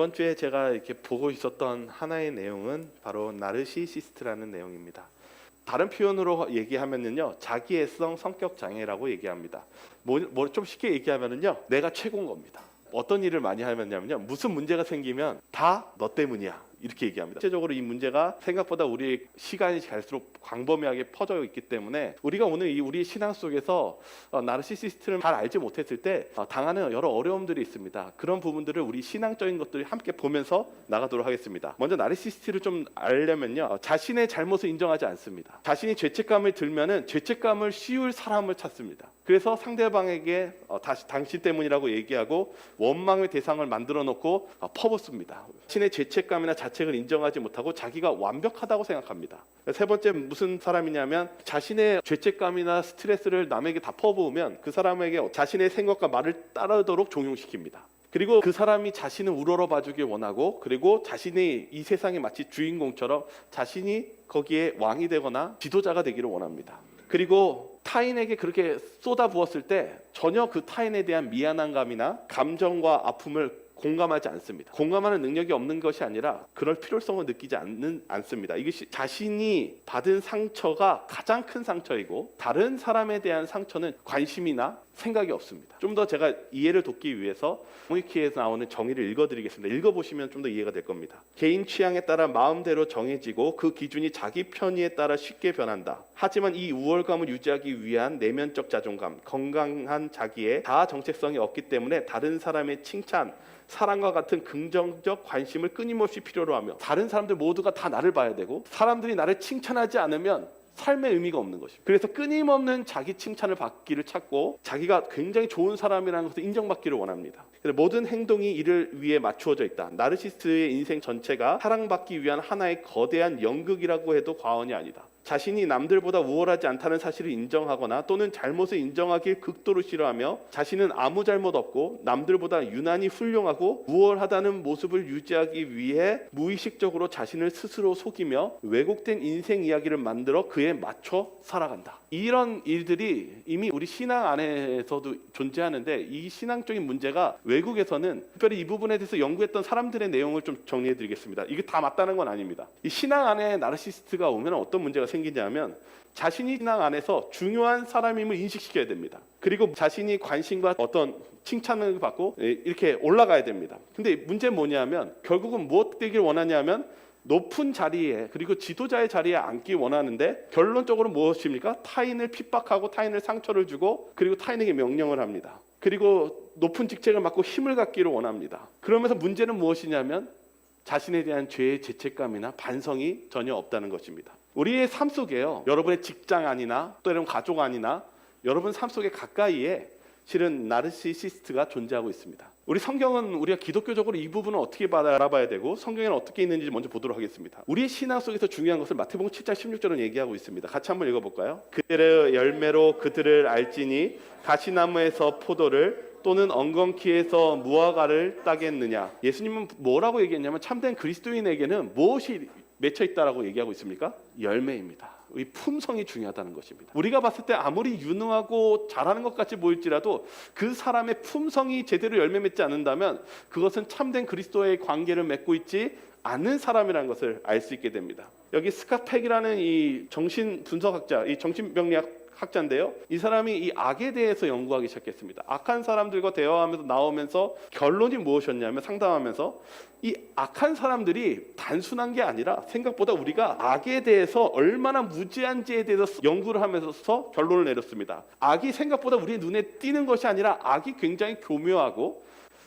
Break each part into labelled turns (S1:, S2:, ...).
S1: 이번 주에 제가 이렇게 보고 있었던 하나의 내용은 바로 나르시시스트라는 내용입니다. 다른 표현으로 얘기하면은요, 자기애성 성격 장애라고 얘기합니다. 좀 쉽게 얘기하면은요, 내가 최고인 겁니다. 어떤 일을 많이 하면요, 무슨 문제가 생기면 다 너 때문이야, 이렇게 얘기합니다. 실제적으로 이 문제가 생각보다 우리 시간이 갈수록 광범위하게 퍼져 있기 때문에 우리가 오늘 우리 신앙 속에서 나르시시스트를 잘 알지 못했을 때 당하는 여러 어려움들이 있습니다. 그런 부분들을 우리 신앙적인 것들을 함께 보면서 나가도록 하겠습니다. 먼저 나르시시스트를 좀 알려면요, 자신의 잘못을 인정하지 않습니다. 자신이 죄책감을 들면은 죄책감을 씌울 사람을 찾습니다. 그래서 상대방에게 다시 당신 때문이라고 얘기하고 원망의 대상을 만들어 놓고 퍼붓습니다. 자신의 죄책감이나 자책을 인정하지 못하고 자기가 완벽하다고 생각합니다. 세 번째, 무슨 사람이냐면 자신의 죄책감이나 스트레스를 남에게 다 퍼부으면 그 사람에게 자신의 생각과 말을 따르도록 종용시킵니다. 그리고 그 사람이 자신을 우러러 봐주길 원하고, 그리고 자신이 이 세상에 마치 주인공처럼 자신이 거기에 왕이 되거나 지도자가 되기를 원합니다. 그리고 타인에게 그렇게 쏟아부었을 때 전혀 그 타인에 대한 미안함이나 감정과 아픔을 공감하지 않습니다. 공감하는 능력이 없는 것이 아니라 그럴 필요성을 느끼지 않습니다. 이것이 자신이 받은 상처가 가장 큰 상처이고, 다른 사람에 대한 상처는 관심이나 생각이 없습니다. 좀 더 제가 이해를 돕기 위해서 모이키에서 나오는 정의를 읽어드리겠습니다. 읽어보시면 좀 더 이해가 될 겁니다. 개인 취향에 따라 마음대로 정해지고 그 기준이 자기 편의에 따라 쉽게 변한다. 하지만 이 우월감을 유지하기 위한 내면적 자존감, 건강한 자기의 자아 정체성이 없기 때문에 다른 사람의 칭찬, 사랑과 같은 긍정적 관심을 끊임없이 필요로 하며, 다른 사람들 모두가 다 나를 봐야 되고 사람들이 나를 칭찬하지 않으면 삶의 의미가 없는 것입니다. 그래서 끊임없는 자기 칭찬을 받기를 찾고 자기가 굉장히 좋은 사람이라는 것을 인정받기를 원합니다. 모든 행동이 이를 위해 맞추어져 있다. 나르시스트의 인생 전체가 사랑받기 위한 하나의 거대한 연극이라고 해도 과언이 아니다. 자신이 남들보다 우월하지 않다는 사실을 인정하거나 또는 잘못을 인정하길 극도로 싫어하며, 자신은 아무 잘못 없고 남들보다 유난히 훌륭하고 우월하다는 모습을 유지하기 위해 무의식적으로 자신을 스스로 속이며 왜곡된 인생 이야기를 만들어 그에 맞춰 살아간다. 이런 일들이 이미 우리 신앙 안에서도 존재하는데, 이 신앙적인 문제가 외국에서는, 특별히 이 부분에 대해서 연구했던 사람들의 내용을 좀 정리해 드리겠습니다. 이게 다 맞다는 건 아닙니다. 이 신앙 안에 나르시스트가 오면 어떤 문제가 생기냐면, 자신이 신앙 안에서 중요한 사람임을 인식시켜야 됩니다. 그리고 자신이 관심과 어떤 칭찬을 받고 이렇게 올라가야 됩니다. 근데 문제는 뭐냐면, 결국은 무엇 되길 원하냐면 높은 자리에, 그리고 지도자의 자리에 앉기 원하는데, 결론적으로 무엇입니까? 타인을 핍박하고 타인을 상처를 주고, 그리고 타인에게 명령을 합니다. 그리고 높은 직책을 맡고 힘을 갖기를 원합니다. 그러면서 문제는 무엇이냐면 자신에 대한 죄의 죄책감이나 반성이 전혀 없다는 것입니다. 우리의 삶 속에요, 여러분의 직장 안이나 또 여러분 가족 안이나 여러분 삶 속에 가까이에 실은 나르시시스트가 존재하고 있습니다. 우리 성경은, 우리가 기독교적으로 이 부분을 어떻게 알아봐야 되고 성경에는 어떻게 있는지 먼저 보도록 하겠습니다. 우리의 신앙 속에서 중요한 것을 마태복음 7장 16절은 얘기하고 있습니다. 같이 한번 읽어볼까요? 그들의 열매로 그들을 알지니 가시나무에서 포도를 또는 엉겅퀴에서 무화과를 따겠느냐. 예수님은 뭐라고 얘기했냐면, 참된 그리스도인에게는 무엇이 맺혀 있다라고 얘기하고 있습니까? 열매입니다. 이 품성이 중요하다는 것입니다. 우리가 봤을 때 아무리 유능하고 잘하는 것 같이 보일지라도 그 사람의 품성이 제대로 열매 맺지 않는다면 그것은 참된 그리스도의 관계를 맺고 있지 않는 사람이라는 것을 알 수 있게 됩니다. 여기 스카펙이라는 이 정신 분석학자, 이 정신병리학 학자인데요, 이 사람이 이 악에 대해서 연구하기 시작했습니다. 악한 사람들과 대화하면서 나오면서 결론이 무엇이었냐면, 상담하면서 이 악한 사람들이 단순한 게 아니라 생각보다 우리가 악에 대해서 얼마나 무지한지에 대해서 연구를 하면서 결론을 내렸습니다. 악이 생각보다 우리 눈에 띄는 것이 아니라 악이 굉장히 교묘하고,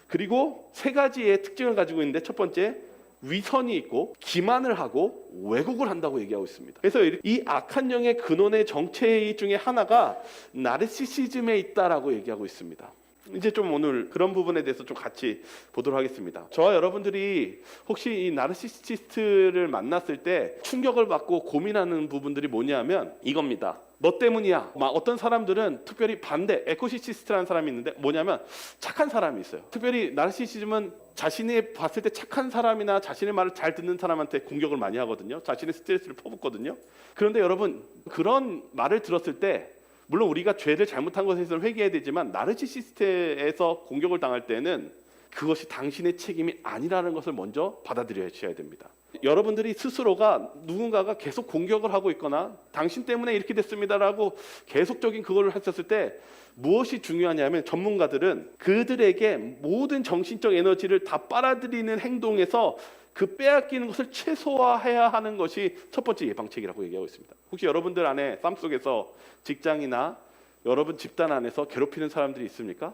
S1: 그리고 세 가지의 특징을 가지고 있는데, 첫 번째, 위선이 있고 기만을 하고 왜곡을 한다고 얘기하고 있습니다. 그래서 이 악한 영의 근원의 정체 중에 하나가 나르시시즘에 있다라고 얘기하고 있습니다. 이제 좀 오늘 그런 부분에 대해서 좀 같이 보도록 하겠습니다. 저와 여러분들이 혹시 이 나르시시스트를 만났을 때 충격을 받고 고민하는 부분들이 뭐냐면 이겁니다. 너 때문이야. 막 어떤 사람들은 특별히 반대, 에코시시스트라는 사람이 있는데 뭐냐면 착한 사람이 있어요. 특별히 나르시시즘은 자신이 봤을 때 착한 사람이나 자신의 말을 잘 듣는 사람한테 공격을 많이 하거든요. 자신의 스트레스를 퍼붓거든요. 그런데 여러분, 그런 말을 들었을 때 물론 우리가 죄를 잘못한 것에 대해서 회개해야 되지만, 나르시시스트에서 공격을 당할 때는 그것이 당신의 책임이 아니라는 것을 먼저 받아들여야 됩니다. 여러분들이 스스로가 누군가가 계속 공격을 하고 있거나 당신 때문에 이렇게 됐습니다라고 계속적인 그걸 했었을 때 무엇이 중요하냐면 전문가들은 그들에게 모든 정신적 에너지를 다 빨아들이는 행동에서 그 빼앗기는 것을 최소화해야 하는 것이 첫 번째 예방책이라고 얘기하고 있습니다. 혹시 여러분들 안에 삶 속에서 직장이나 여러분 집단 안에서 괴롭히는 사람들이 있습니까?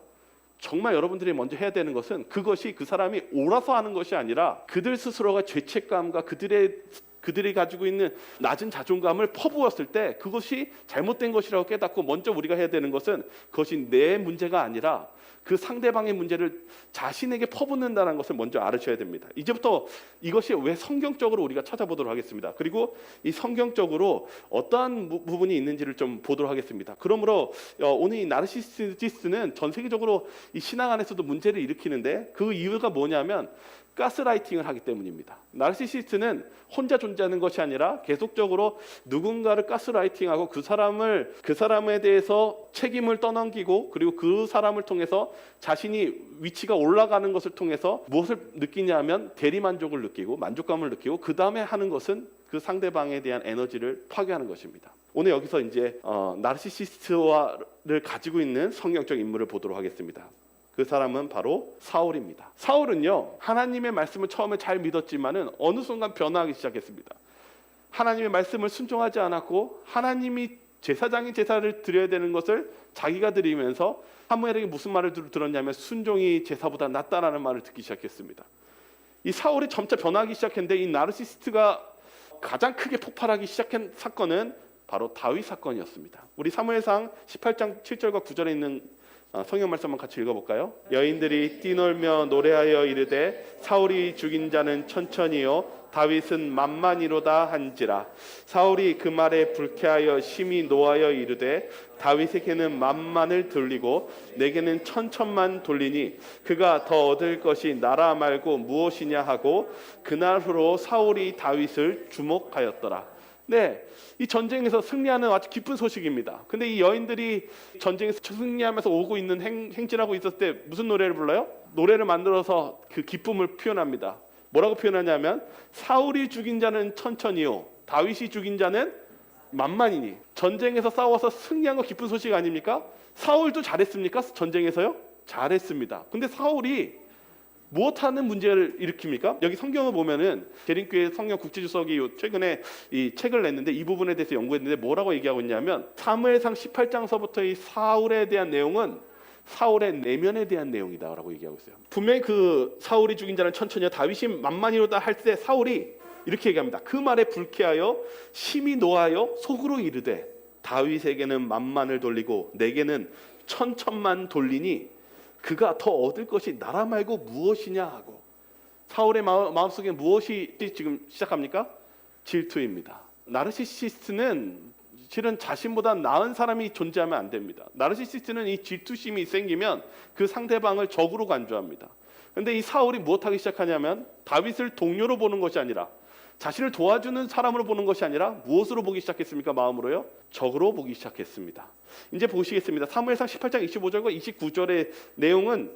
S1: 정말 여러분들이 먼저 해야 되는 것은 그것이 그 사람이 옳아서 하는 것이 아니라 그들 스스로가 죄책감과 그들이 가지고 있는 낮은 자존감을 퍼부었을 때 그것이 잘못된 것이라고 깨닫고 먼저 우리가 해야 되는 것은 그것이 내 문제가 아니라 그 상대방의 문제를 자신에게 퍼붓는다는 것을 먼저 알으셔야 됩니다. 이제부터 이것이 왜 성경적으로 우리가 찾아보도록 하겠습니다. 그리고 이 성경적으로 어떠한 부분이 있는지를 좀 보도록 하겠습니다. 그러므로 오늘 이 나르시시스트는 전 세계적으로 이 신앙 안에서도 문제를 일으키는데 그 이유가 뭐냐면 가스라이팅을 하기 때문입니다. 나르시시스트는 혼자 존재하는 것이 아니라 계속적으로 누군가를 가스라이팅하고 그 사람에 대해서 책임을 떠넘기고 그리고 그 사람을 통해서 자신이 위치가 올라가는 것을 통해서 무엇을 느끼냐면 대리만족을 느끼고 만족감을 느끼고 그 다음에 하는 것은 그 상대방에 대한 에너지를 파괴하는 것입니다. 오늘 여기서 이제 나르시시스트를 가지고 있는 성경적 인물을 보도록 하겠습니다. 그 사람은 바로 사울입니다. 사울은요 하나님의 말씀을 처음에 잘 믿었지만은 어느 순간 변화하기 시작했습니다. 하나님의 말씀을 순종하지 않았고 하나님이 제사장이 제사를 드려야 되는 것을 자기가 드리면서 사무엘에게 무슨 말을 들었냐면 순종이 제사보다 낫다라는 말을 듣기 시작했습니다. 이 사울이 점차 변화하기 시작했는데 이 나르시시스트가 가장 크게 폭발하기 시작한 사건은 바로 다윗 사건이었습니다. 우리 사무엘상 18장 7절과 9절에 있는 성경 말씀 한번 같이 읽어볼까요? 여인들이 뛰놀며 노래하여 이르되 사울이 죽인 자는 천천히요 다윗은 만만히로다 한지라. 사울이 그 말에 불쾌하여 심히 노하여 이르되 다윗에게는 만만을 돌리고 내게는 천천만 돌리니 그가 더 얻을 것이 나라 말고 무엇이냐 하고 그날후로 사울이 다윗을 주목하였더라. 네, 이 전쟁에서 승리하는 아주 기쁜 소식입니다. 근데 이 여인들이 전쟁에서 승리하면서 오고 있는 행진하고 있었을 때 무슨 노래를 불러요? 노래를 만들어서 그 기쁨을 표현합니다. 뭐라고 표현하냐면 사울이 죽인 자는 천천히요 다윗이 죽인 자는 만만이니. 전쟁에서 싸워서 승리한 거 기쁜 소식 아닙니까? 사울도 잘했습니까? 전쟁에서요? 잘했습니다. 근데 사울이 무엇하는 문제를 일으킵니까? 여기 성경을 보면은 계린교회 성경 국제주석이 최근에 이 책을 냈는데 이 부분에 대해서 연구했는데 뭐라고 얘기하고 있냐면 사무엘상 18장서부터 이 사울에 대한 내용은 사울의 내면에 대한 내용이다라고 얘기하고 있어요. 분명히 그 사울이 죽인 자는 천천히요 다윗이 만만히로다 할 때 사울이 이렇게 얘기합니다. 그 말에 불쾌하여 심히 노하여 속으로 이르되 다윗에게는 만만을 돌리고 내게는 천천만 돌리니 그가 더 얻을 것이 나라 말고 무엇이냐 하고. 사울의 마음속에 무엇이 지금 시작합니까? 질투입니다. 나르시시스트는 실은 자신보다 나은 사람이 존재하면 안 됩니다. 나르시시스트는 이 질투심이 생기면 그 상대방을 적으로 간주합니다. 그런데 이 사울이 무엇하기 시작하냐면 다윗을 동료로 보는 것이 아니라 자신을 도와주는 사람으로 보는 것이 아니라 무엇으로 보기 시작했습니까? 마음으로요? 적으로 보기 시작했습니다. 이제 보시겠습니다. 사무엘상 18장 25절과 29절의 내용은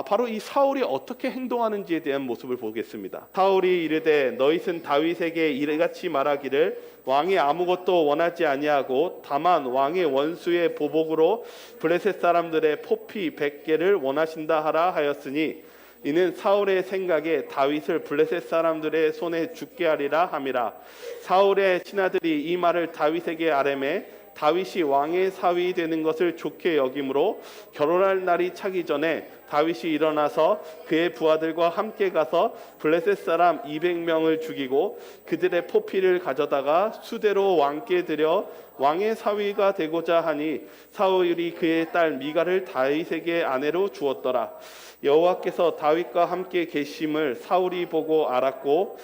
S1: 바로 이 사울이 어떻게 행동하는지에 대한 모습을 보겠습니다. 사울이 이르되 너희는 다윗에게 이같이 말하기를 왕이 아무것도 원하지 아니하고 다만 왕의 원수의 보복으로 블레셋 사람들의 포피 100개를 원하신다 하라 하였으니 이는 사울의 생각에 다윗을 블레셋 사람들의 손에 죽게 하리라 함이라. 사울의 신하들이 이 말을 다윗에게 아뢰매 다윗이 왕의 사위 되는 것을 좋게 여김으로 결혼할 날이 차기 전에 다윗이 일어나서 그의 부하들과 함께 가서 블레셋 사람 200명을 죽이고 그들의 포피를 가져다가 수대로 왕께 드려 왕의 사위가 되고자 하니 사울이 그의 딸 미갈을 다윗에게 아내로 주었더라. 여호와께서 다윗과 함께 계심을 사울이 보고 알았고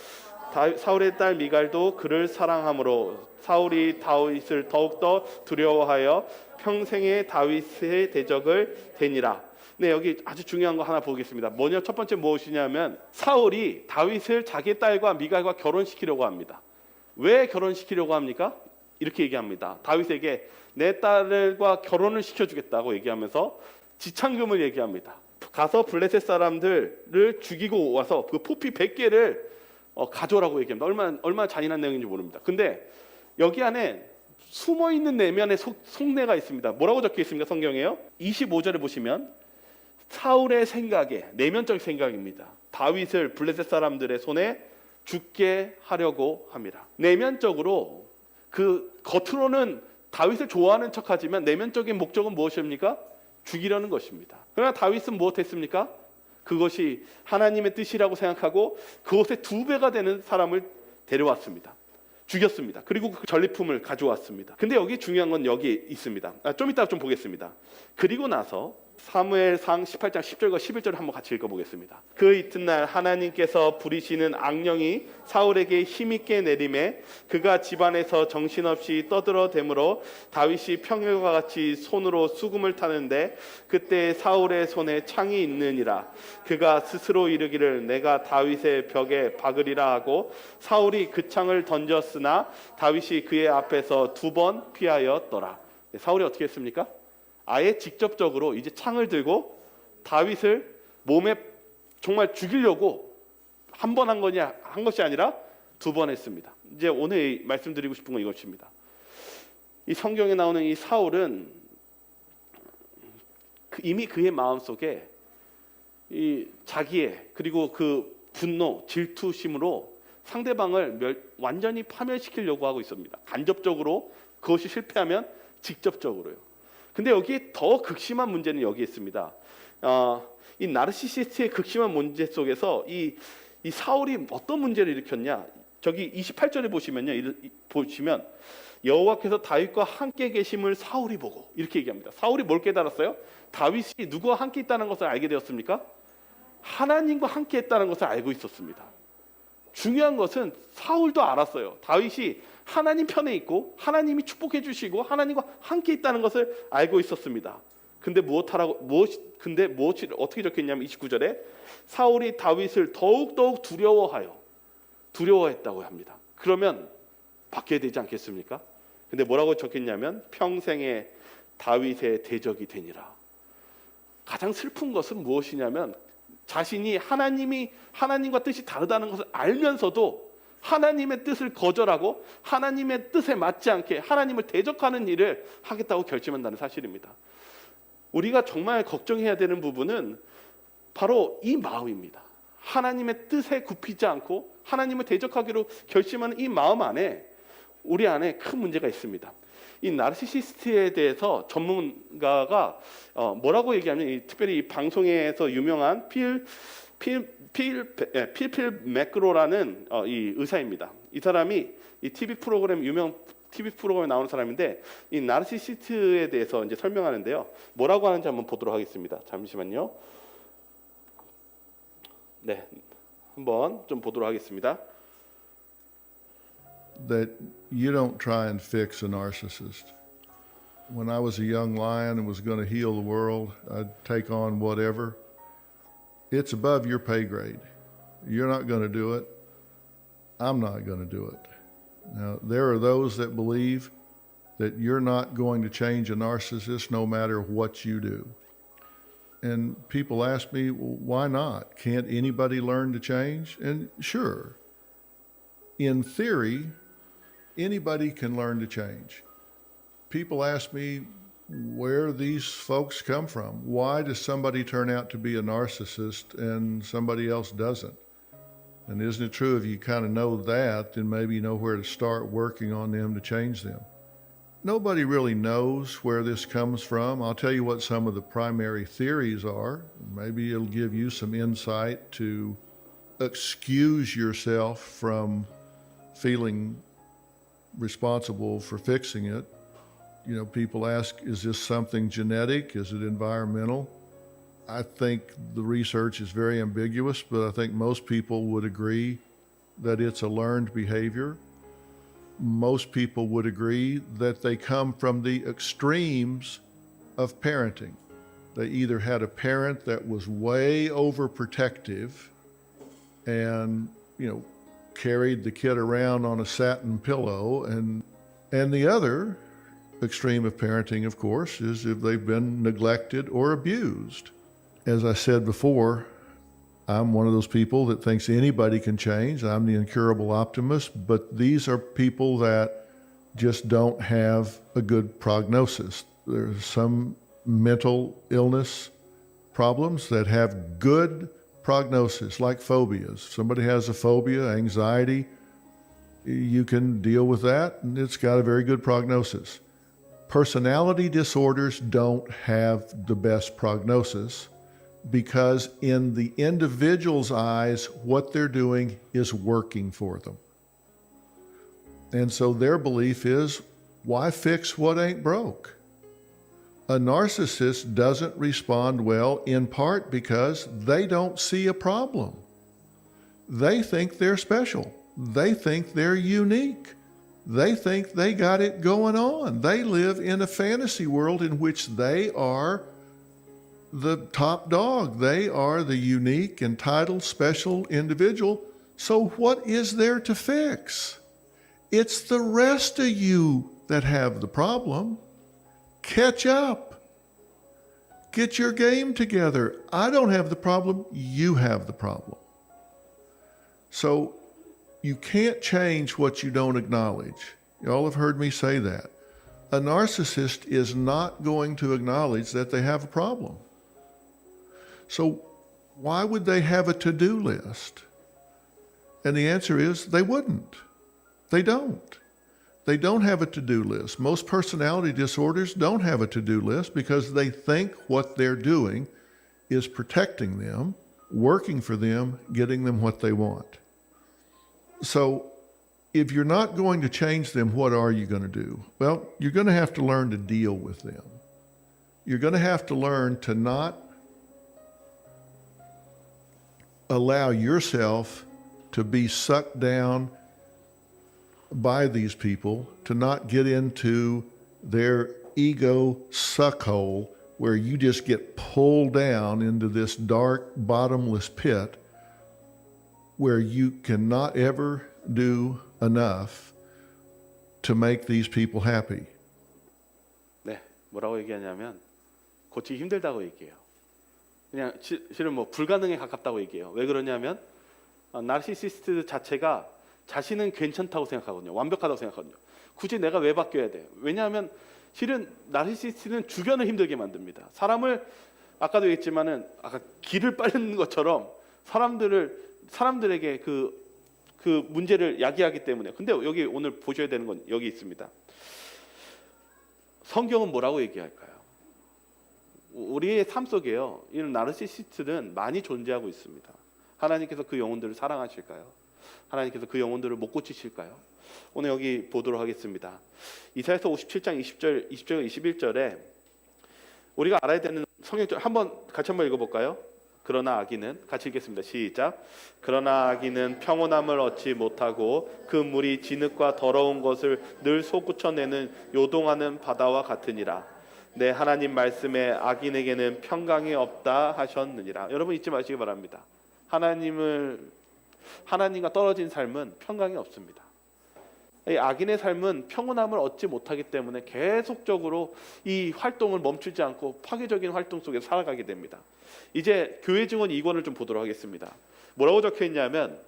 S1: 사울의 딸 미갈도 그를 사랑하므로 사울이 다윗을 더욱더 두려워하여 평생의 다윗의 대적을 되니라. 네, 여기 아주 중요한 거 하나 보겠습니다. 뭐냐? 첫 번째 무엇이냐면 사울이 다윗을 자기 딸과 미갈과 결혼시키려고 합니다. 왜 결혼시키려고 합니까? 이렇게 얘기합니다. 다윗에게 내 딸과 결혼을 시켜주겠다고 얘기하면서 지참금을 얘기합니다. 가서 블레셋 사람들을 죽이고 와서 그 포피 100개를 가져오라고 얘기합니다. 얼마나 잔인한 내용인지 모릅니다. 근데 여기 안에 숨어 있는 내면의 속내가 있습니다. 뭐라고 적혀 있습니까? 성경에요. 25절에 보시면 사울의 생각에 내면적 생각입니다. 다윗을 블레셋 사람들의 손에 죽게 하려고 합니다. 내면적으로 그 겉으로는 다윗을 좋아하는 척하지만 내면적인 목적은 무엇입니까? 죽이려는 것입니다. 그러나 다윗은 무엇했습니까? 그것이 하나님의 뜻이라고 생각하고 그것의 2배가 되는 사람을 데려왔습니다. 죽였습니다. 그리고 그 전리품을 가져왔습니다. 근데 여기 중요한 건 여기 있습니다. 좀 이따 좀 보겠습니다. 그리고 나서 사무엘상 18장 10절과 11절을 한번 같이 읽어보겠습니다. 그 이튿날 하나님께서 부리시는 악령이 사울에게 힘있게 내림에 그가 집안에서 정신없이 떠들어대므로 다윗이 평일과 같이 손으로 수금을 타는데 그때 사울의 손에 창이 있느니라. 그가 스스로 이르기를 내가 다윗의 벽에 박으리라 하고 사울이 그 창을 던졌으나 다윗이 그의 앞에서 2번 피하였더라. 사울이 어떻게 했습니까? 아예 직접적으로 이제 창을 들고 다윗을 몸에 정말 죽이려고 한 번 한 것이 아니라 2번 했습니다. 이제 오늘 말씀드리고 싶은 건 이것입니다. 이 성경에 나오는 이 사울은 이미 그의 마음속에 이 자기의 그리고 그 분노, 질투심으로 상대방을 완전히 파멸시키려고 하고 있습니다. 간접적으로, 그것이 실패하면 직접적으로요. 근데 여기 더 극심한 문제는 여기 있습니다. 이 나르시시스트의 극심한 문제 속에서 이 사울이 어떤 문제를 일으켰냐? 저기 28절에 보시면 여호와께서 다윗과 함께 계심을 사울이 보고 이렇게 얘기합니다. 사울이 뭘 깨달았어요? 다윗이 누구와 함께 있다는 것을 알게 되었습니까? 하나님과 함께 했다는 것을 알고 있었습니다. 중요한 것은 사울도 알았어요. 다윗이 하나님 편에 있고 하나님이 축복해 주시고 하나님과 함께 있다는 것을 알고 있었습니다. 근데 무엇이 어떻게 적혀있냐면 29절에 사울이 다윗을 더욱 두려워했다고 합니다. 그러면 바뀌어야 되지 않겠습니까? 근데 뭐라고 적혔냐면 평생에 다윗의 대적이 되니라. 가장 슬픈 것은 무엇이냐면 자신이 하나님과 뜻이 다르다는 것을 알면서도 하나님의 뜻을 거절하고 하나님의 뜻에 맞지 않게 하나님을 대적하는 일을 하겠다고 결심한다는 사실입니다. 우리가 정말 걱정해야 되는 부분은 바로 이 마음입니다. 하나님의 뜻에 굽히지 않고 하나님을 대적하기로 결심하는 이 마음 안에 우리 안에 큰 문제가 있습니다. 이 나르시시스트에 대해서 전문가가 뭐라고 얘기하면 특별히 이 방송에서 유명한 필 매크로라는 이 의사입니다. 이 사람이 이 유명 TV 프로그램에 나오는 사람인데 이 나르시시스트에 대해서 이제 설명하는데요. 뭐라고 하는지 한번 보도록 하겠습니다. 잠시만요. 네, 한번 좀 보도록 하겠습니다.
S2: That you don't try and fix a narcissist. When I was a young lion and was going to heal the world, I'd take on whatever. It's above your pay grade. You're not going to do it. I'm not going to do it. Now, there are those that believe that you're not going to change a narcissist no matter what you do. And people ask me, well, why not? Can't anybody learn to change? And sure, in theory, anybody can learn to change. People ask me where these folks come from. Why does somebody turn out to be a narcissist and somebody else doesn't? And isn't it true if you kind of know that, then maybe you know where to start working on them to change them? Nobody really knows where this comes from. I'll tell you what some of the primary theories are. Maybe it'll give you some insight to excuse yourself from feeling responsible for fixing it. You know, people ask, is this something genetic? Is it environmental? I think the research is very ambiguous, but I think most people would agree that it's a learned behavior. Most people would agree that they come from the extremes of parenting. They either had a parent that was way overprotective and, carried the kid around on a satin pillow, and the other extreme of parenting, of course, is if they've been neglected or abused. as I said before, I'm one of those people that thinks anybody can change. I'm the incurable optimist, but these are people that just don't have a good prognosis. There's some mental illness problems that have good prognosis, like phobias. Somebody has a phobia, anxiety, you can deal with that, and it's got a very good prognosis. Personality disorders don't have the best prognosis because in the individual's eyes, what they're doing is working for them. And so their belief is, why fix what ain't broke? A narcissist doesn't respond well in part because they don't see a problem. They think they're special. They think they're unique. They think they got it going on. They live in a fantasy world in which they are the top dog. They are the unique, entitled, special individual. So what is there to fix? It's the rest of you that have the problem. Catch up. Get your game together. I don't have the problem. You have the problem. So you can't change what you don't acknowledge. Y'all have heard me say that. A narcissist is not going to acknowledge that they have a problem. So why would they have a to-do list? And the answer is they wouldn't. They don't. They don't have a to-do list. Most personality disorders don't have a to-do list because they think what they're doing is protecting them, working for them, getting them what they want. So if you're not going to change them, what are you going to do? Well, you're going to have to learn to deal with them. You're going to have to learn to not allow yourself to be sucked down by these people, to not get into their ego suck hole where you just get pulled down into this dark, bottomless pit where you cannot ever do enough to make these people happy.
S1: 네, 뭐라고 얘기하냐면 고치기 힘들다고 얘기해요. 그냥 실은 뭐 불가능에 가깝다고 얘기해요. 왜 그러냐면 나르시시스트 자체가 자신은 괜찮다고 생각하거든요. 완벽하다고 생각하거든요. 굳이 내가 왜 바뀌어야 돼요? 왜냐하면 실은 나르시시스트는 주변을 힘들게 만듭니다. 사람을 아까도 얘기했지만은 아까 길을 빨는 것처럼 사람들에게 그 문제를 야기하기 때문에. 근데 여기 오늘 보셔야 되는 건 여기 있습니다. 성경은 뭐라고 얘기할까요? 우리의 삶 속에요, 이런 나르시시스트는 많이 존재하고 있습니다. 하나님께서 그 영혼들을 사랑하실까요? 하나님께서 그 영혼들을 못 고치실까요? 오늘 여기 보도록 하겠습니다. 이사야서 57장 20절 21절에 우리가 알아야 되는 성경절 같이 한번 읽어볼까요? 그러나 악인은, 같이 읽겠습니다. 시작. 그러나 악인은 평온함을 얻지 못하고 그 물이 진흙과 더러운 것을 늘 솟구쳐내는 요동하는 바다와 같으니라. 내 하나님 말씀에 악인에게는 평강이 없다 하셨느니라. 여러분 잊지 마시기 바랍니다. 하나님과 떨어진 삶은 평강이 없습니다. 이 악인의 삶은 평온함을 얻지 못하기 때문에 계속적으로 이 활동을 멈추지 않고 파괴적인 활동 속에서 살아가게 됩니다. 이제 교회 증언 2권을 좀 보도록 하겠습니다. 뭐라고 적혀 있냐면,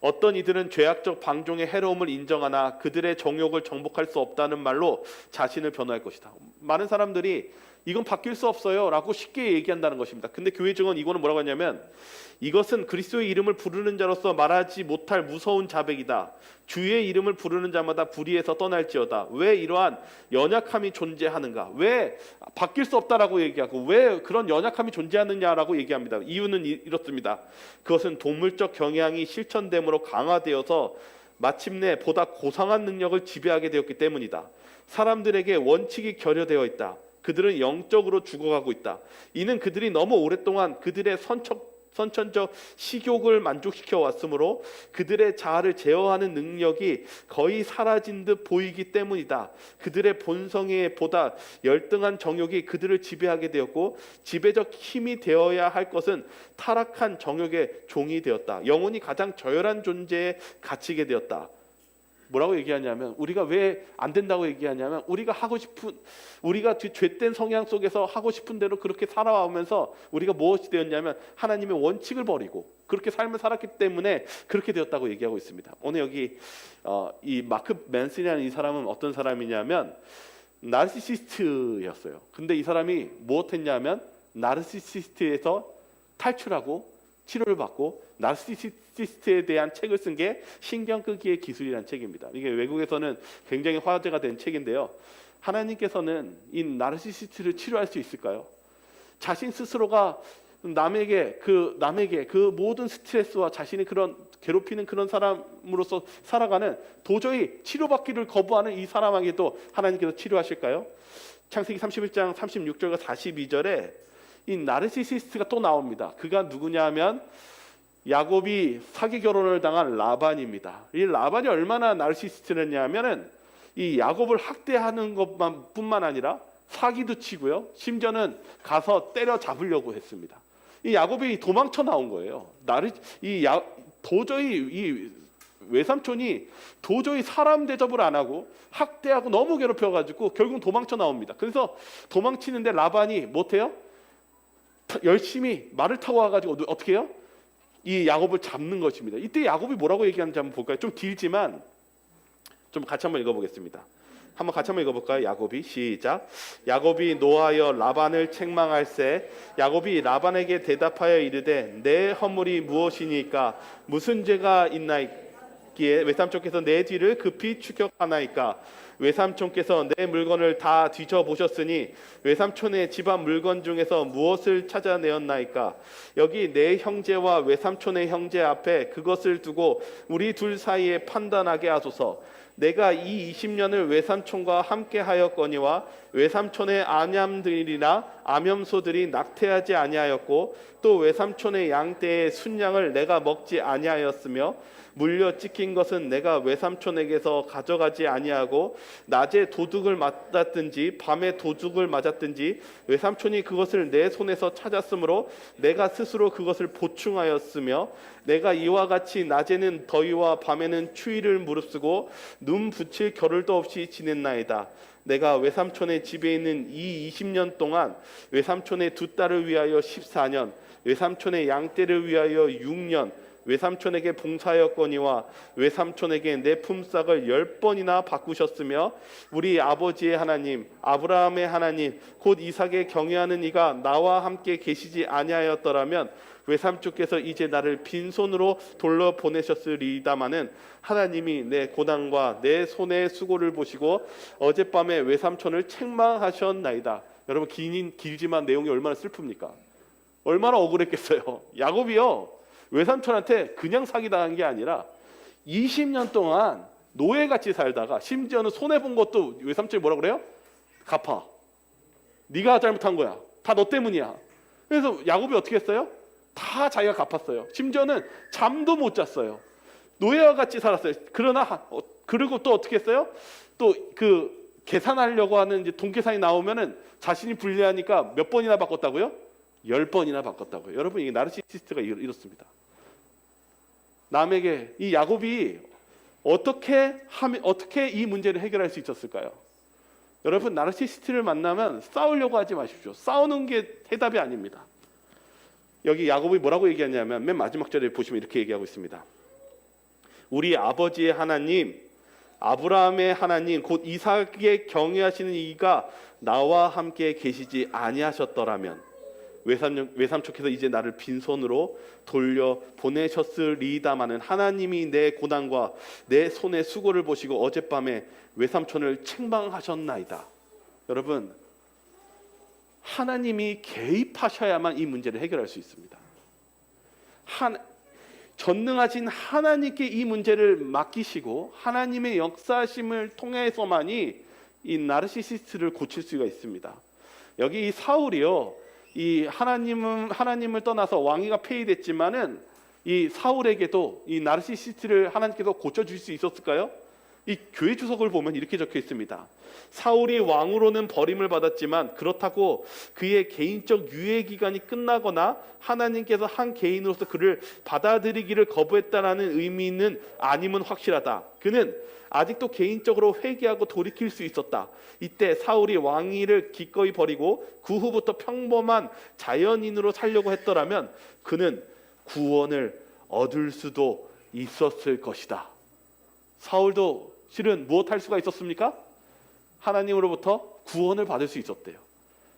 S1: 어떤 이들은 죄악적 방종의 해로움을 인정하나 그들의 정욕을 정복할 수 없다는 말로 자신을 변호할 것이다. 많은 사람들이 이건 바뀔 수 없어요 라고 쉽게 얘기한다는 것입니다. 근데 교회 증언 이거는 뭐라고 하냐면, 이것은 그리스도의 이름을 부르는 자로서 말하지 못할 무서운 자백이다. 주의 이름을 부르는 자마다 불의에서 떠날지어다. 왜 이러한 연약함이 존재하는가? 왜 바뀔 수 없다라고 얘기하고 왜 그런 연약함이 존재하느냐라고 얘기합니다. 이유는 이렇습니다. 그것은 동물적 경향이 실천됨으로 강화되어서 마침내 보다 고상한 능력을 지배하게 되었기 때문이다. 사람들에게 원칙이 결여되어 있다. 그들은 영적으로 죽어가고 있다. 이는 그들이 너무 오랫동안 그들의 선천적 식욕을 만족시켜 왔으므로 그들의 자아를 제어하는 능력이 거의 사라진 듯 보이기 때문이다. 그들의 본성에 보다 열등한 정욕이 그들을 지배하게 되었고, 지배적 힘이 되어야 할 것은 타락한 정욕의 종이 되었다. 영혼이 가장 저열한 존재에 갇히게 되었다. 뭐라고 얘기하냐면, 우리가 왜 안 된다고 얘기하냐면, 우리가 죄된 성향 속에서 하고 싶은 대로 그렇게 살아오면서 우리가 무엇이 되었냐면 하나님의 원칙을 버리고 그렇게 삶을 살았기 때문에 그렇게 되었다고 얘기하고 있습니다. 오늘 여기 이 마크 맨슨이라는 이 사람은 어떤 사람이냐면 나르시시스트였어요. 근데 이 사람이 무엇했냐면 나르시시스트에서 탈출하고 치료를 받고 나르시시스트에 대한 책을 쓴 게 신경 끄기의 기술이라는 책입니다. 이게 외국에서는 굉장히 화제가 된 책인데요. 하나님께서는 이 나르시시스트를 치료할 수 있을까요? 자신 스스로가 남에게 그 모든 스트레스와 자신이 그런 괴롭히는 그런 사람으로서 살아가는, 도저히 치료받기를 거부하는 이 사람에게도 하나님께서 치료하실까요? 창세기 31장 36절과 42절에 이 나르시시스트가 또 나옵니다. 그가 누구냐면 야곱이 사기 결혼을 당한 라반입니다. 이 라반이 얼마나 나르시시스트였냐면은 이 야곱을 학대하는 것뿐만 아니라 사기도 치고요. 심지어는 가서 때려 잡으려고 했습니다. 이 야곱이 도망쳐 나온 거예요. 도저히 이 외삼촌이 도저히 사람 대접을 안 하고 학대하고 너무 괴롭혀가지고 결국 도망쳐 나옵니다. 그래서 도망치는데 라반이 못해요? 열심히 말을 타고 와가지고 어떻게 해요? 이 야곱을 잡는 것입니다. 이때 야곱이 뭐라고 얘기하는지 한번 볼까요? 좀 길지만 좀 같이 한번 읽어보겠습니다. 한번 같이 한번 읽어볼까요? 야곱이 시작. 야곱이 노하여 라반을 책망할세. 야곱이 라반에게 대답하여 이르되 내 허물이 무엇이니까? 무슨 죄가 있나이기에 외삼촌께서 내 뒤를 급히 추격하나이까? 외삼촌께서 내 물건을 다 뒤져보셨으니 외삼촌의 집안 물건 중에서 무엇을 찾아내었나이까? 여기 내 형제와 외삼촌의 형제 앞에 그것을 두고 우리 둘 사이에 판단하게 하소서. 내가 이 20년을 외삼촌과 함께 하였거니와 외삼촌의 암양들이나 암염소들이 낙태하지 아니하였고 또 외삼촌의 양떼의 순양을 내가 먹지 아니하였으며 물려 찢긴 것은 내가 외삼촌에게서 가져가지 아니하고 낮에 도둑을 맞았든지 밤에 도둑을 맞았든지 외삼촌이 그것을 내 손에서 찾았으므로 내가 스스로 그것을 보충하였으며 내가 이와 같이 낮에는 더위와 밤에는 추위를 무릅쓰고 눈 붙일 겨를도 없이 지냈나이다. 내가 외삼촌의 집에 있는 이 20년 동안 외삼촌의 두 딸을 위하여 14년, 외삼촌의 양떼를 위하여 6년 외삼촌에게 봉사하였거니와 외삼촌에게 내 품삯을 10번이나 바꾸셨으며 우리 아버지의 하나님 아브라함의 하나님 곧 이삭에 경외하는 이가 나와 함께 계시지 아니하였더라면 외삼촌께서 이제 나를 빈손으로 돌려보내셨으리다마는 하나님이 내 고난과 내 손의 수고를 보시고 어젯밤에 외삼촌을 책망하셨나이다. 여러분 길지만 내용이 얼마나 슬픕니까? 얼마나 억울했겠어요. 야곱이요 외삼촌한테 그냥 사기당한 게 아니라 20년 동안 노예같이 살다가 심지어는 손해본 것도 외삼촌이 뭐라 그래요? 갚아. 네가 잘못한 거야. 다 너 때문이야. 그래서 야곱이 어떻게 했어요? 다 자기가 갚았어요. 심지어는 잠도 못 잤어요. 노예와 같이 살았어요. 그러나 그리고 또 어떻게 했어요? 또 그 계산하려고 하는 이제 돈계산이 나오면은 자신이 불리하니까 몇 번이나 바꿨다고요? 10번이나 바꿨다고요. 여러분 이게 나르시시스트가 이렇습니다. 남에게 이 야곱이 어떻게 이 문제를 해결할 수 있었을까요? 여러분 나르시시스트를 만나면 싸우려고 하지 마십시오. 싸우는 게 해답이 아닙니다. 여기 야곱이 뭐라고 얘기하냐면 맨 마지막 절에 보시면 이렇게 얘기하고 있습니다. 우리 아버지의 하나님 아브라함의 하나님 곧 이삭에 경외하시는 이가 나와 함께 계시지 아니하셨더라면 외삼촌께서 이제 나를 빈손으로 돌려 보내셨으리다마는 하나님이 내 고난과 내 손의 수고를 보시고 어젯밤에 외삼촌을 책망하셨나이다. 여러분 하나님이 개입하셔야만 이 문제를 해결할 수 있습니다. 전능하신 하나님께 이 문제를 맡기시고 하나님의 역사심을 통해서만이 이 나르시시스트를 고칠 수가 있습니다. 여기 이 사울이요, 이 하나님을 떠나서 왕위가 폐위됐지만은 이 사울에게도 이 나르시시스트를 하나님께서 고쳐줄 수 있었을까요? 이 교회 주석을 보면 이렇게 적혀 있습니다. 사울이 왕으로는 버림을 받았지만 그렇다고 그의 개인적 유예 기간이 끝나거나 하나님께서 한 개인으로서 그를 받아들이기를 거부했다라는 의미는 아님은 확실하다. 그는 아직도 개인적으로 회개하고 돌이킬 수 있었다. 이때 사울이 왕위를 기꺼이 버리고 그 후부터 평범한 자연인으로 살려고 했더라면 그는 구원을 얻을 수도 있었을 것이다. 사울도 실은 무엇할 수가 있었습니까? 하나님으로부터 구원을 받을 수 있었대요.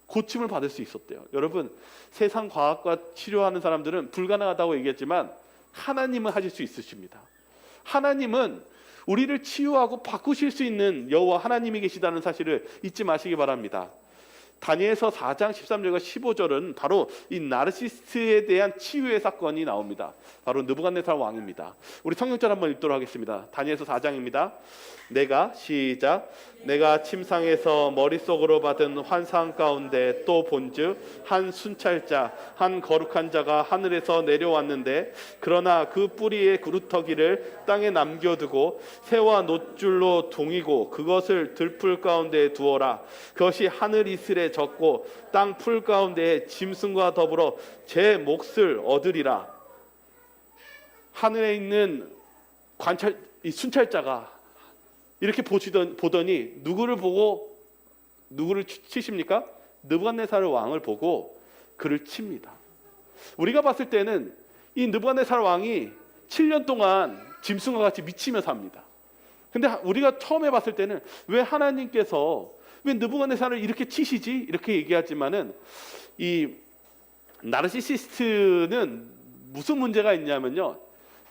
S1: 고침을 받을 수 있었대요. 여러분, 세상 과학과 치료하는 사람들은 불가능하다고 얘기했지만 하나님은 하실 수 있으십니다. 하나님은 우리를 치유하고 바꾸실 수 있는 여호와 하나님이 계시다는 사실을 잊지 마시기 바랍니다. 다니엘서 4장 13절과 15절은 바로 이 나르시스트에 대한 치유의 사건이 나옵니다. 바로 느부갓네살 왕입니다. 우리 성경절 한번 읽도록 하겠습니다. 다니엘서 4장입니다. 내가 침상에서 머릿속으로 받은 환상 가운데 또 본즉 한 순찰자 한 거룩한 자가 하늘에서 내려왔는데 그러나 그 뿌리의 구루터기를 땅에 남겨두고 새와 놋줄로 동이고 그것을 들풀 가운데 두어라. 그것이 하늘 이슬에 젖고 땅 풀 가운데 짐승과 더불어 제 몫을 얻으리라. 하늘에 있는 이 순찰자가 이렇게 보더니 누구를 보고 누구를 치십니까? 느부갓네살 왕을 보고 그를 칩니다. 우리가 봤을 때는 이 느부갓네살 왕이 7년 동안 짐승과 같이 미치며 삽니다. 근데 우리가 처음에 봤을 때는 왜 하나님께서 왜 느부갓네살을 이렇게 치시지? 이렇게 얘기하지만은 이 나르시시스트는 무슨 문제가 있냐면요.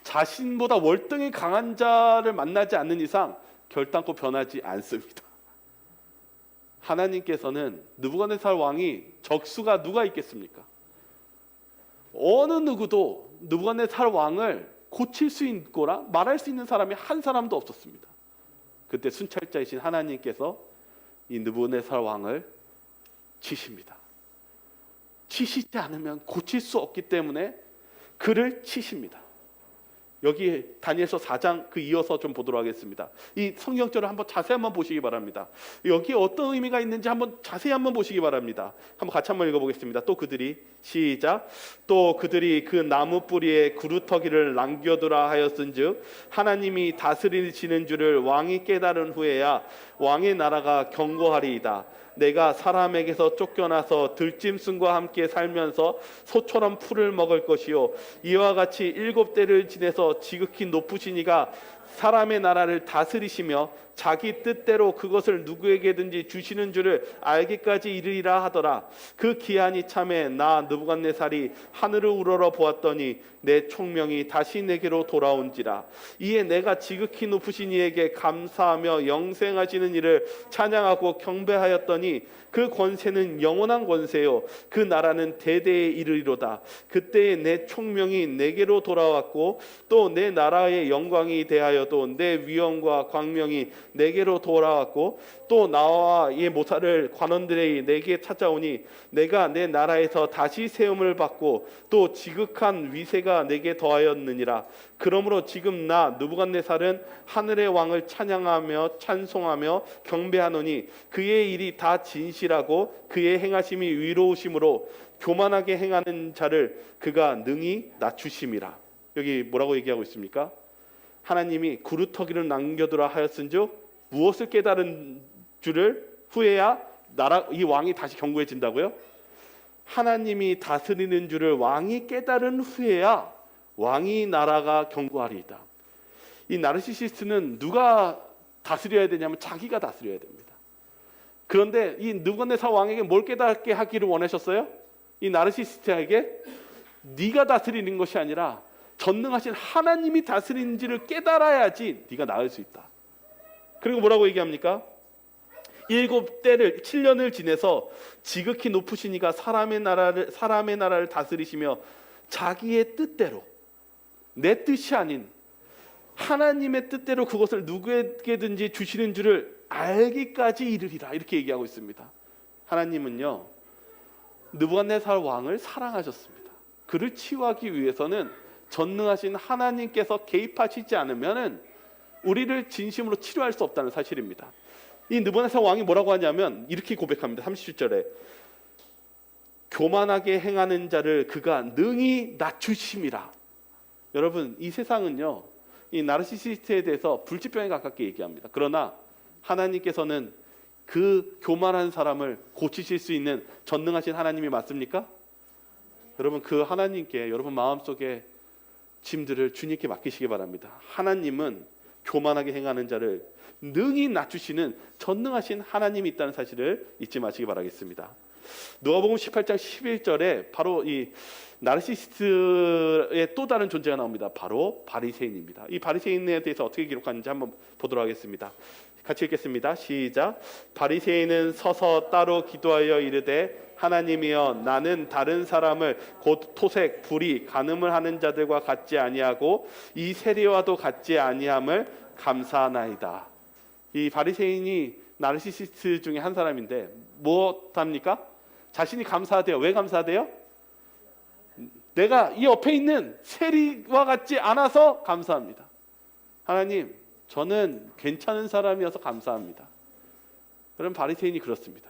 S1: 자신보다 월등히 강한 자를 만나지 않는 이상 결단코 변하지 않습니다. 하나님께서는 느부갓네살 왕이 적수가 누가 있겠습니까? 어느 누구도 느부갓네살 왕을 고칠 수 있거나 말할 수 있는 사람이 한 사람도 없었습니다. 그때 순찰자이신 하나님께서 이 느부갓네살 왕을 치십니다. 치시지 않으면 고칠 수 없기 때문에 그를 치십니다. 여기 다니엘서 4장 그 이어서 좀 보도록 하겠습니다. 이 성경절을 한번 자세히 한번 보시기 바랍니다. 여기에 어떤 의미가 있는지 한번 자세히 한번 보시기 바랍니다. 한번 같이 한번 읽어보겠습니다. 또 그들이 그 나무 뿌리에 구루터기를 남겨두라 하였은즉 하나님이 다스리시는 줄을 왕이 깨달은 후에야 왕의 나라가 견고하리이다. 내가 사람에게서 쫓겨나서 들짐승과 함께 살면서 소처럼 풀을 먹을 것이요 이와 같이 7대를 지내서 지극히 높으신 이가 사람의 나라를 다스리시며 자기 뜻대로 그것을 누구에게든지 주시는 줄을 알기까지 이르리라 하더라. 그 기한이 참에 나 느부갓네살이 하늘을 우러러 보았더니 내 총명이 다시 내게로 돌아온지라. 이에 내가 지극히 높으신 이에게 감사하며 영생하시는 이를 찬양하고 경배하였더니 그 권세는 영원한 권세요 그 나라는 대대에 이르리로다. 그때에 내 총명이 내게로 돌아왔고 또 내 나라의 영광이 대하여도 내 위엄과 광명이 내게로 돌아왔고 또 나와 이 모사를 관원들의 내게 찾아오니 내가 내 나라에서 다시 세움을 받고 또 지극한 위세가 내게 더하였느니라. 그러므로 지금 나 느부갓네살은 하늘의 왕을 찬양하며 찬송하며 경배하노니 그의 일이 다 진실하고 그의 행하심이 위로우심으로 교만하게 행하는 자를 그가 능히 낮추심이라. 여기 뭐라고 얘기하고 있습니까? 하나님이 구루터기를 남겨두라 하였은즉 무엇을 깨달은 줄을 후에야 이 왕이 다시 견고해진다고요? 하나님이 다스리는 줄을 왕이 깨달은 후에야 왕이 나라가 견고하리이다. 이 나르시시스트는 누가 다스려야 되냐면 자기가 다스려야 됩니다. 그런데 이 느부갓네살 왕에게 뭘 깨닫게 하기를 원하셨어요? 이 나르시시스트에게 네가 다스리는 것이 아니라 전능하신 하나님이 다스리는지를 깨달아야지 네가 나을 수 있다. 그리고 뭐라고 얘기합니까? 7년을 지내서 지극히 높으신 이가 사람의 나라를 다스리시며 자기의 뜻대로 내 뜻이 아닌 하나님의 뜻대로 그것을 누구에게든지 주시는 줄을 알기까지 이르리라. 이렇게 얘기하고 있습니다. 하나님은요 느부갓네살 왕을 사랑하셨습니다. 그를 치유하기 위해서는 전능하신 하나님께서 개입하시지 않으면은 우리를 진심으로 치료할 수 없다는 사실입니다. 이 느부갓네살 왕이 뭐라고 하냐면 이렇게 고백합니다. 37절에 교만하게 행하는 자를 그가 능히 낮추심이라. 여러분, 이 세상은요, 이 나르시시스트에 대해서 불치병에 가깝게 얘기합니다. 그러나 하나님께서는 그 교만한 사람을 고치실 수 있는 전능하신 하나님이 맞습니까? 여러분, 그 하나님께 여러분 마음속에 짐들을 주님께 맡기시기 바랍니다. 하나님은 교만하게 행하는 자를 능히 낮추시는 전능하신 하나님이 있다는 사실을 잊지 마시기 바라겠습니다. 누가복음 18장 11절에 바로 이 나르시시스트의 또 다른 존재가 나옵니다. 바로 바리새인입니다. 이 바리새인에 대해서 어떻게 기록하는지 한번 보도록 하겠습니다. 같이 읽겠습니다. 시작. 바리새인은 서서 따로 기도하여 이르되 하나님이여, 나는 다른 사람을 곧 토색, 불의, 간음을 하는 자들과 같지 아니하고 이 세리와도 같지 아니함을 감사하나이다. 이 바리새인이 나르시시스트 중에 한 사람인데 무엇합니까? 자신이 감사하대요. 왜 감사하대요? 내가 이 옆에 있는 세리와 같지 않아서 감사합니다. 하나님, 저는 괜찮은 사람이어서 감사합니다. 그럼 바리새인이 그렇습니다.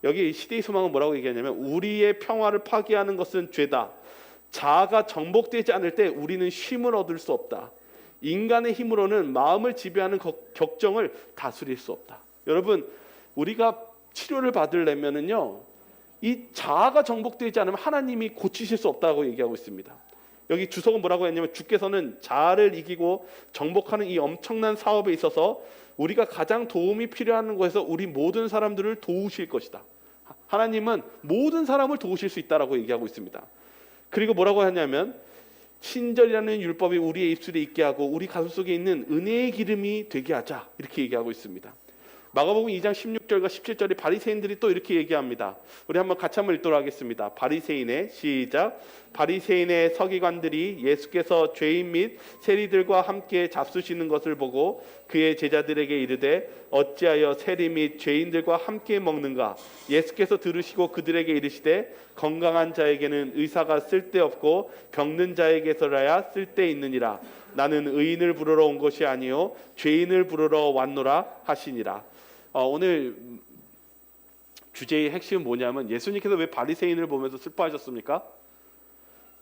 S1: 여기 시대의 소망은 뭐라고 얘기하냐면 우리의 평화를 파괴하는 것은 죄다. 자아가 정복되지 않을 때 우리는 쉼을 얻을 수 없다. 인간의 힘으로는 마음을 지배하는 격정을 다스릴 수 없다. 여러분, 우리가 치료를 받으려면은요, 이 자아가 정복되지 않으면 하나님이 고치실 수 없다고 얘기하고 있습니다. 여기 주석은 뭐라고 했냐면 주께서는 자아를 이기고 정복하는 이 엄청난 사업에 있어서 우리가 가장 도움이 필요한 곳에서 우리 모든 사람들을 도우실 것이다. 하나님은 모든 사람을 도우실 수 있다라고 얘기하고 있습니다. 그리고 뭐라고 하냐면 친절이라는 율법이 우리의 입술에 있게 하고 우리 가슴 속에 있는 은혜의 기름이 되게 하자, 이렇게 얘기하고 있습니다. 마가복음 2장 16절과 17절에 바리새인들이 또 이렇게 얘기합니다. 우리 한번 같이 한번 읽도록 하겠습니다. 바리새인의 시작. 바리새인의 서기관들이 예수께서 죄인 및 세리들과 함께 잡수시는 것을 보고 그의 제자들에게 이르되 어찌하여 세리 및 죄인들과 함께 먹는가? 예수께서 들으시고 그들에게 이르시되 건강한 자에게는 의사가 쓸데없고 병든 자에게서라야 쓸데있느니라. 나는 의인을 부르러 온 것이 아니요 죄인을 부르러 왔노라 하시니라. 오늘 주제의 핵심은 뭐냐면 예수님께서 왜 바리새인을 보면서 슬퍼하셨습니까?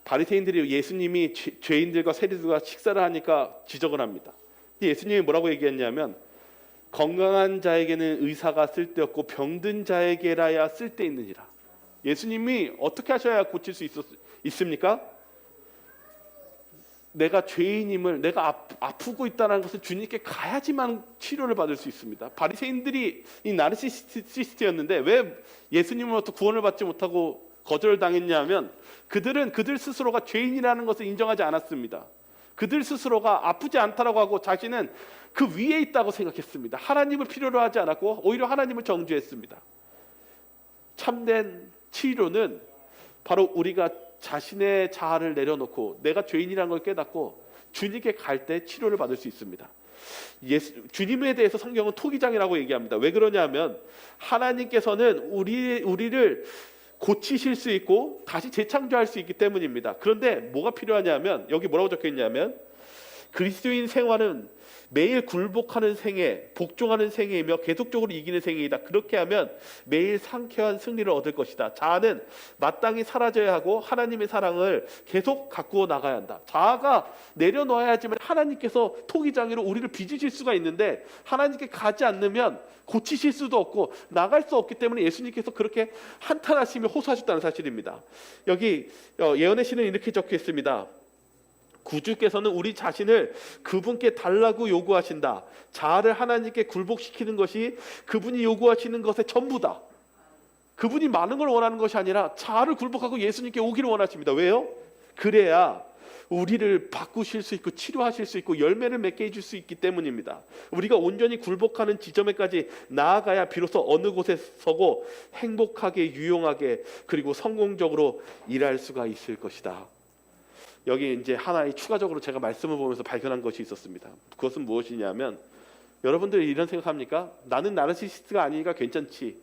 S1: 바리새인들이 예수님이 죄인들과 세리들과 식사를 하니까 지적을 합니다. 예수님이 뭐라고 얘기했냐면 건강한 자에게는 의사가 쓸데없고 병든 자에게라야 쓸데있느니라. 예수님이 어떻게 하셔야 고칠 수 있습니까? 내가 죄인임을, 내가 아프고 있다는 것을 주님께 가야지만 치료를 받을 수 있습니다. 바리새인들이 이 나르시시스트였는데 왜 예수님으로부터 구원을 받지 못하고 거절당했냐면 그들은 그들 스스로가 죄인이라는 것을 인정하지 않았습니다. 그들 스스로가 아프지 않다라고 하고 자신은 그 위에 있다고 생각했습니다. 하나님을 필요로 하지 않았고 오히려 하나님을 정죄했습니다. 참된 치료는 바로 우리가 자신의 자아를 내려놓고 내가 죄인이라는 걸 깨닫고 주님께 갈 때 치료를 받을 수 있습니다. 주님에 대해서 성경은 토기장이라고 얘기합니다. 왜 그러냐면 하나님께서는 우리를 고치실 수 있고 다시 재창조할 수 있기 때문입니다. 그런데 뭐가 필요하냐면 여기 뭐라고 적혀 있냐면 그리스도인 생활은 매일 굴복하는 생애, 복종하는 생애이며 계속적으로 이기는 생애이다. 그렇게 하면 매일 상쾌한 승리를 얻을 것이다. 자아는 마땅히 사라져야 하고 하나님의 사랑을 계속 갖고 나가야 한다. 자아가 내려놓아야지만 하나님께서 토기장애로 우리를 빚으실 수가 있는데 하나님께 가지 않으면 고치실 수도 없고 나갈 수 없기 때문에 예수님께서 그렇게 한탄하시며 호소하셨다는 사실입니다. 여기 예언의 시는 이렇게 적혀 있습니다. 구주께서는 우리 자신을 그분께 달라고 요구하신다. 자아를 하나님께 굴복시키는 것이 그분이 요구하시는 것의 전부다. 그분이 많은 걸 원하는 것이 아니라 자아를 굴복하고 예수님께 오기를 원하십니다. 왜요? 그래야 우리를 바꾸실 수 있고 치료하실 수 있고 열매를 맺게 해줄 수 있기 때문입니다. 우리가 온전히 굴복하는 지점에까지 나아가야 비로소 어느 곳에 서고 행복하게 유용하게 그리고 성공적으로 일할 수가 있을 것이다. 여기 이제 하나의 추가적으로 제가 말씀을 보면서 발견한 것이 있었습니다. 그것은 무엇이냐면 여러분들이 이런 생각합니까? 나는 나르시시스트가 아니니까 괜찮지.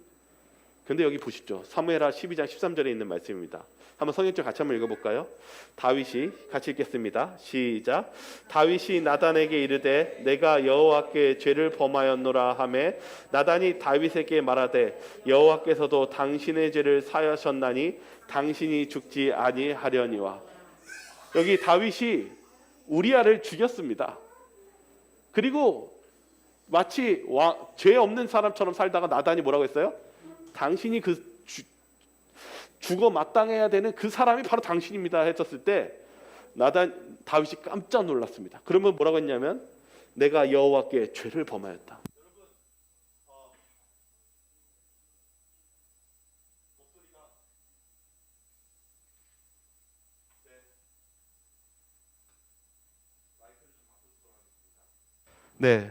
S1: 근데 여기 보십시오. 사무엘하 12장 13절에 있는 말씀입니다. 한번 성경책 같이 한번 읽어볼까요? 다윗이 같이 읽겠습니다. 시작. 다윗이 나단에게 이르되 내가 여호와께 죄를 범하였노라 하매 나단이 다윗에게 말하되 여호와께서도 당신의 죄를 사하셨나니 당신이 죽지 아니하려니와. 여기 다윗이 우리아를 죽였습니다. 그리고 마치 죄 없는 사람처럼 살다가 나단이 뭐라고 했어요? 당신이 죽어 마땅해야 되는 그 사람이 바로 당신입니다 했었을 때 다윗이 깜짝 놀랐습니다. 그러면 뭐라고 했냐면 내가 여호와께 죄를 범하였다. 네,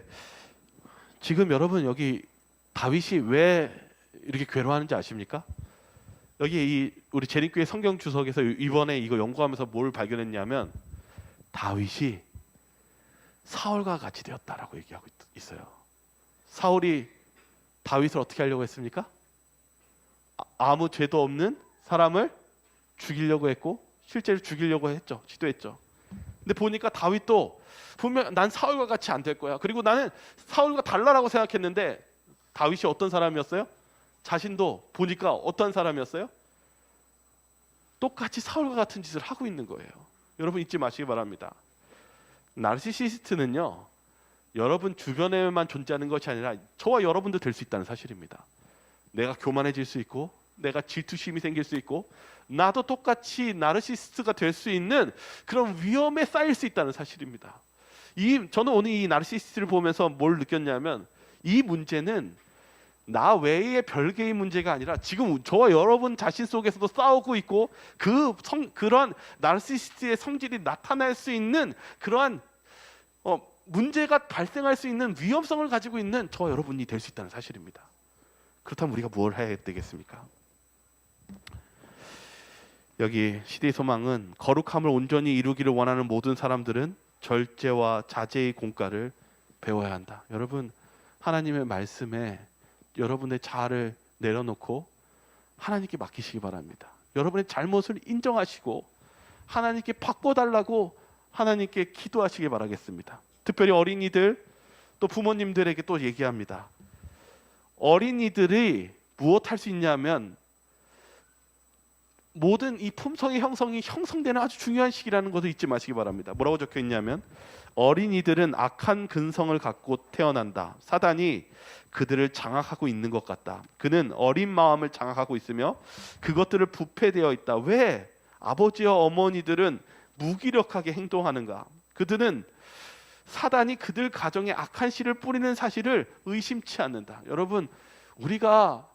S1: 지금 여러분 여기 다윗이 왜 이렇게 괴로워하는지 아십니까? 여기 우리 재림교회 성경 주석에서 이번에 이거 연구하면서 뭘 발견했냐면 다윗이 사울과 같이 되었다라고 얘기하고 있어요. 사울이 다윗을 어떻게 하려고 했습니까? 아무 죄도 없는 사람을 죽이려고 했고 실제로 죽이려고 했죠. 시도했죠. 근데 보니까 다윗도 분명 난 사울과 같이 안 될 거야. 그리고 나는 사울과 달라라고 생각했는데 다윗이 어떤 사람이었어요? 자신도 보니까 어떤 사람이었어요? 똑같이 사울과 같은 짓을 하고 있는 거예요. 여러분 잊지 마시기 바랍니다. 나르시시스트는요, 여러분 주변에만 존재하는 것이 아니라 저와 여러분도 될 수 있다는 사실입니다. 내가 교만해질 수 있고 내가 질투심이 생길 수 있고 나도 똑같이 나르시시스트가 될 수 있는 그런 위험에 쌓일 수 있다는 사실입니다. 저는 오늘 이 나르시시스트를 보면서 뭘 느꼈냐면 이 문제는 나 외의 별개의 문제가 아니라 지금 저와 여러분 자신 속에서도 싸우고 있고 그런 나르시시스트의 성질이 나타날 수 있는 그러한 문제가 발생할 수 있는 위험성을 가지고 있는 저와 여러분이 될 수 있다는 사실입니다. 그렇다면 우리가 뭘 해야 되겠습니까? 여기 시대의 소망은 거룩함을 온전히 이루기를 원하는 모든 사람들은 절제와 자제의 공과를 배워야 한다. 여러분 하나님의 말씀에 여러분의 자아를 내려놓고 하나님께 맡기시기 바랍니다. 여러분의 잘못을 인정하시고 하나님께 바꿔달라고 하나님께 기도하시기 바라겠습니다. 특별히 어린이들 또 부모님들에게 또 얘기합니다. 어린이들이 무엇 할 수 있냐면 모든 이 품성의 형성이 형성되는 아주 중요한 시기라는 것을 잊지 마시기 바랍니다. 뭐라고 적혀 있냐면 어린이들은 악한 근성을 갖고 태어난다. 사단이 그들을 장악하고 있는 것 같다. 그는 어린 마음을 장악하고 있으며 그것들을 부패되어 있다. 왜 아버지와 어머니들은 무기력하게 행동하는가? 그들은 사단이 그들 가정에 악한 씨를 뿌리는 사실을 의심치 않는다. 여러분 우리가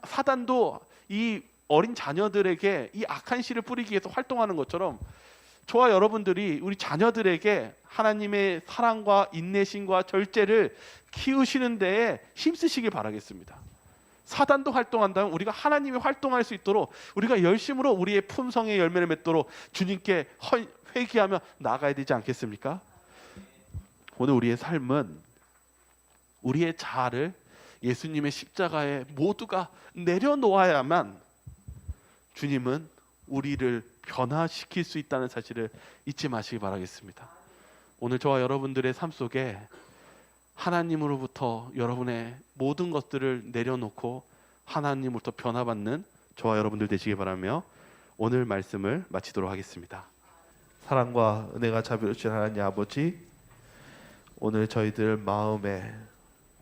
S1: 사단도 이 어린 자녀들에게 이 악한 씨를 뿌리기 위해서 활동하는 것처럼 저와 여러분들이 우리 자녀들에게 하나님의 사랑과 인내심과 절제를 키우시는 데에 힘쓰시길 바라겠습니다. 사단도 활동한다면 우리가 하나님이 활동할 수 있도록 우리가 열심으로 우리의 품성의 열매를 맺도록 주님께 회개하며 나아가야 되지 않겠습니까? 오늘 우리의 삶은 우리의 자아를 예수님의 십자가에 모두가 내려놓아야만 주님은 우리를 변화시킬 수 있다는 사실을 잊지 마시기 바라겠습니다. 오늘 저와 여러분들의 삶 속에 하나님으로부터 여러분의 모든 것들을 내려놓고 하나님으로부터 변화받는 저와 여러분들 되시기 바라며 오늘 말씀을 마치도록 하겠습니다. 사랑과 은혜가 자비로우신 하나님 아버지, 오늘 저희들 마음에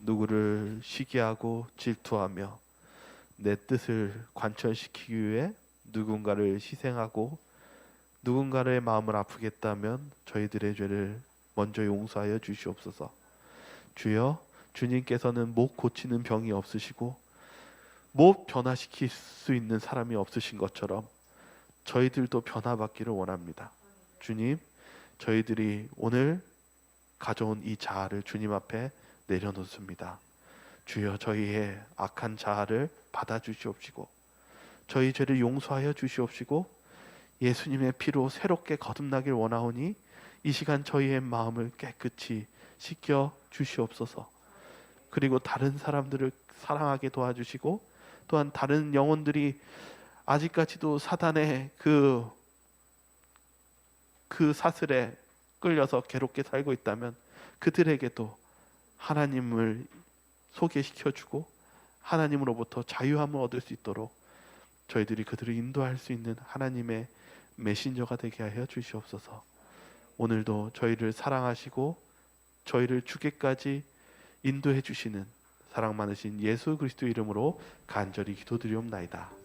S1: 누구를 시기하고 질투하며 내 뜻을 관철시키기 위해 누군가를 희생하고 누군가의 마음을 아프게 했다면 저희들의 죄를 먼저 용서하여 주시옵소서. 주여, 주님께서는 못 고치는 병이 없으시고 못 변화시킬 수 있는 사람이 없으신 것처럼 저희들도 변화받기를 원합니다. 주님, 저희들이 오늘 가져온 이 자아를 주님 앞에 내려놓습니다. 주여, 저희의 악한 자아를 받아주시옵시고 저희 죄를 용서하여 주시옵시고 예수님의 피로 새롭게 거듭나길 원하오니 이 시간 저희의 마음을 깨끗이 씻겨 주시옵소서. 그리고 다른 사람들을 사랑하게 도와주시고
S3: 또한 다른 영혼들이 아직까지도 사단의 그 사슬에 끌려서 괴롭게 살고 있다면 그들에게도 하나님을 소개시켜주고 하나님으로부터 자유함을 얻을 수 있도록 저희들이 그들을 인도할 수 있는 하나님의 메신저가 되게 하여 주시옵소서. 오늘도 저희를 사랑하시고 저희를 주께까지 인도해 주시는 사랑 많으신 예수 그리스도 이름으로 간절히 기도드리옵나이다.